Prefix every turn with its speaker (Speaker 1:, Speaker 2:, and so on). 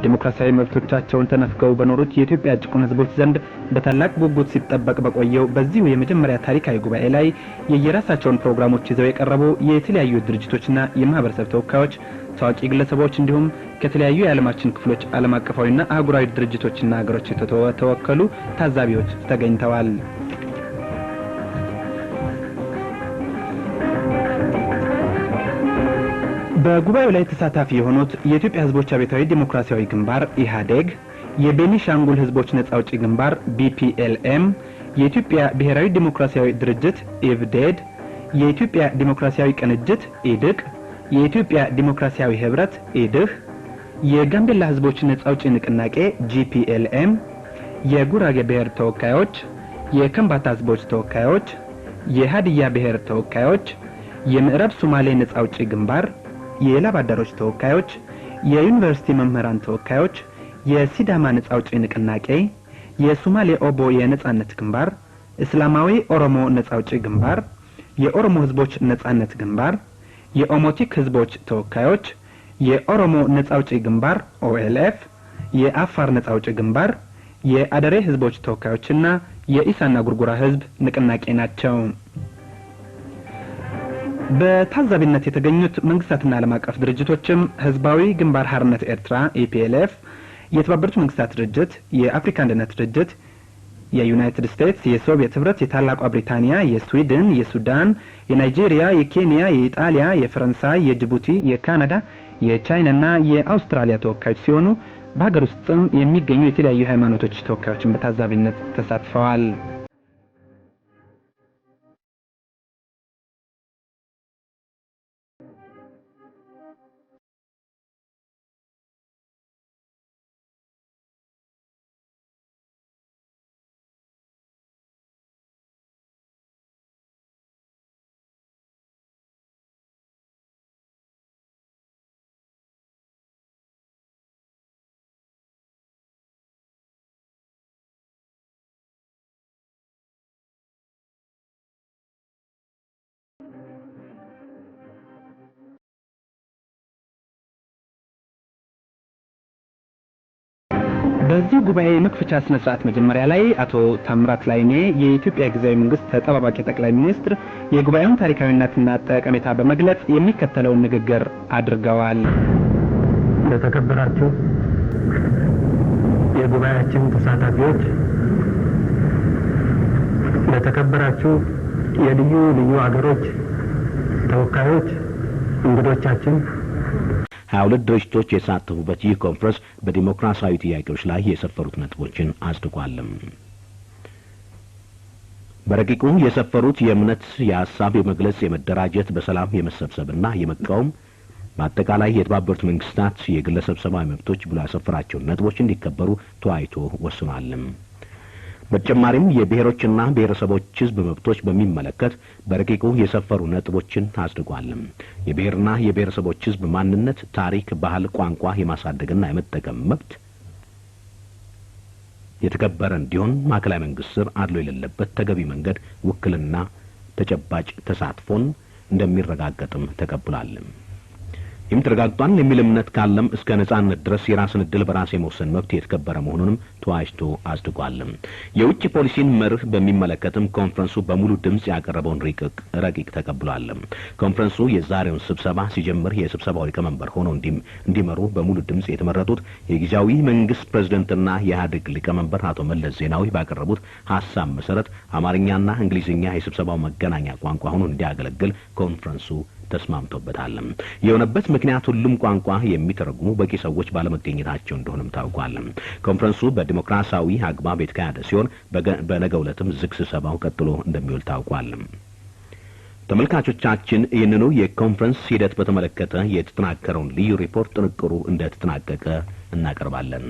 Speaker 1: ዲሞክራሲያዊ መብቶቻቸውን ተነፍገው በኖሩት የኢትዮጵያ ጭቁን ህዝቦች ዘንድ በታላቅ ጉጉት ሲጠበቅ በቆየው በዚሁ የመጀመሪያ ታሪካዊ ጉባኤ ላይ የየራሳቸውን ፕሮግራሞች ይዘው የቀረቡ የተለያዩ ድርጅቶችና የማህበረሰብ ተወካዮች፣ ታዋቂ ግለሰቦች እንዲሁም ከተለያዩ የዓለማችን ክፍሎች ዓለም አቀፋዊና አህጉራዊ ድርጅቶችና ሀገሮች የተወከሉ ታዛቢዎች ተገኝተዋል። በጉባኤው ላይ ተሳታፊ የሆኑት የኢትዮጵያ ህዝቦች አብዮታዊ ዲሞክራሲያዊ ግንባር ኢህአዴግ፣ የቤኒሻንጉል ህዝቦች ነጻ አውጪ ግንባር BPLM፣ የኢትዮጵያ ብሔራዊ ዲሞክራሲያዊ ድርጅት ኢብዴድ፣ የኢትዮጵያ ዲሞክራሲያዊ ቅንጅት ኢድቅ፣ የኢትዮጵያ ዲሞክራሲያዊ ህብረት ኢድህ፣ የጋምቤላ ህዝቦች ነጻ አውጪ ንቅናቄ GPLM፣ የጉራጌ ብሔር ተወካዮች፣ የከምባታ ህዝቦች ተወካዮች፣ የሃዲያ ብሔር ተወካዮች፣ የምዕራብ ሶማሌ ነጻ አውጪ ግንባር፣ የላባደሮች ተወካዮች፣ የዩኒቨርሲቲ መምህራን ተወካዮች፣ የሲዳማ ነጻ አውጪ ንቅናቄ፣ የሶማሌ ኦቦ የነጻነት ግንባር፣ እስላማዊ ኦሮሞ ነጻ አውጪ ግንባር፣ የኦሮሞ ህዝቦች ነጻነት ግንባር፣ የኦሞቲክ ህዝቦች ተወካዮች፣ የኦሮሞ ነጻ አውጪ ግንባር OLF፣ የአፋር ነጻ አውጪ ግንባር፣ የአደሬ ህዝቦች ተወካዮችና የኢሳና ጉርጉራ ህዝብ ንቅናቄ ናቸው። በታዛቢነት የተገኙት መንግስታትና ዓለም አቀፍ ድርጅቶችም ህዝባዊ ግንባር ሓርነት ኤርትራ EPLF፣ የተባበሩት መንግስታት ድርጅት፣ የአፍሪካ አንድነት ድርጅት፣ የዩናይትድ ስቴትስ፣ የሶቪየት ህብረት፣ የታላቋ ብሪታንያ፣ የስዊድን፣ የሱዳን፣ የናይጄሪያ፣ የኬንያ፣ የኢጣሊያ፣ የፈረንሳይ፣ የጅቡቲ፣ የካናዳ፣ የቻይናና የአውስትራሊያ ተወካዮች ሲሆኑ በሀገር ውስጥም የሚገኙ የተለያዩ ሃይማኖቶች ተወካዮችን በታዛቢነት ተሳትፈዋል። በዚህ ጉባኤ መክፈቻ ስነ ስርዓት መጀመሪያ ላይ አቶ ታምራት ላይኔ የኢትዮጵያ ጊዜያዊ መንግስት ተጠባባቂ ጠቅላይ ሚኒስትር የጉባኤውን ታሪካዊነትና ጠቀሜታ በመግለጽ የሚከተለውን ንግግር አድርገዋል።
Speaker 2: ለተከበራችሁ የጉባኤያችን ተሳታፊዎች፣ ለተከበራችሁ የልዩ ልዩ ሀገሮች ተወካዮች፣ እንግዶቻችን፣
Speaker 3: 22 ድርጅቶች የተሳተፉበት ይህ ኮንፈረንስ በዲሞክራሲያዊ ጥያቄዎች ላይ የሰፈሩት ነጥቦችን አጽድቋል። በረቂቁ የሰፈሩት የእምነት፣ የሐሳብ የመግለጽ፣ የመደራጀት፣ በሰላም የመሰብሰብና የመቃወም በአጠቃላይ የተባበሩት መንግስታት የግለሰብ ሰብአዊ መብቶች ብሎ ያሰፈራቸው ነጥቦች እንዲከበሩ ተወያይቶ ወስኗል። በተጨማሪም የብሔሮችና ብሔረሰቦች ህዝብ መብቶች በሚመለከት በረቂቁ የሰፈሩ ነጥቦችን አጽድቋል። የብሔርና የብሔረሰቦች ህዝብ ማንነት፣ ታሪክ፣ ባህል፣ ቋንቋ የማሳደግና የመጠቀም መብት የተከበረ እንዲሆን ማዕከላዊ መንግስት ስር አድሎ የሌለበት ተገቢ መንገድ ውክልና፣ ተጨባጭ ተሳትፎን እንደሚረጋገጥም ተቀብሏል። የሚተረጋግጧል የሚል እምነት ካለም እስከ ነጻነት ድረስ የራስን ዕድል በራስ የመወሰን መብት የተከበረ መሆኑንም ተዋጅቶ አጽድቋል። የውጭ ፖሊሲን መርህ በሚመለከትም ኮንፈረንሱ በሙሉ ድምጽ ያቀረበውን ረቂቅ ተቀብሏል። ኮንፈረንሱ የዛሬውን ስብሰባ ሲጀምር የስብሰባው ሊቀመንበር ሆነው እንዲመሩ በሙሉ ድምጽ የተመረጡት የጊዜያዊ መንግስት ፕሬዝዳንትና የኢህአዴግ ሊቀመንበር አቶ መለስ ዜናዊ ባቀረቡት ሐሳብ መሰረት አማርኛና እንግሊዝኛ የስብሰባው መገናኛ ቋንቋ ሆኖ እንዲያገለግል ኮንፈረንሱ ተስማምቶበታል። የሆነበት ምክንያት ሁሉም ቋንቋ የሚተረጉሙ በቂ ሰዎች ባለመገኘታቸው እንደሆነም ታውቋል። ኮንፈረንሱ በዲሞክራሲያዊ አግባብ የተካሄደ ሲሆን በነገው ዕለትም ዝግ ስብሰባው ቀጥሎ እንደሚውል ታውቋል። ተመልካቾቻችን ይህንኑ የኮንፈረንስ ሂደት በተመለከተ የተጠናከረውን ልዩ ሪፖርት ጥንቅሩ እንደተጠናቀቀ እናቀርባለን።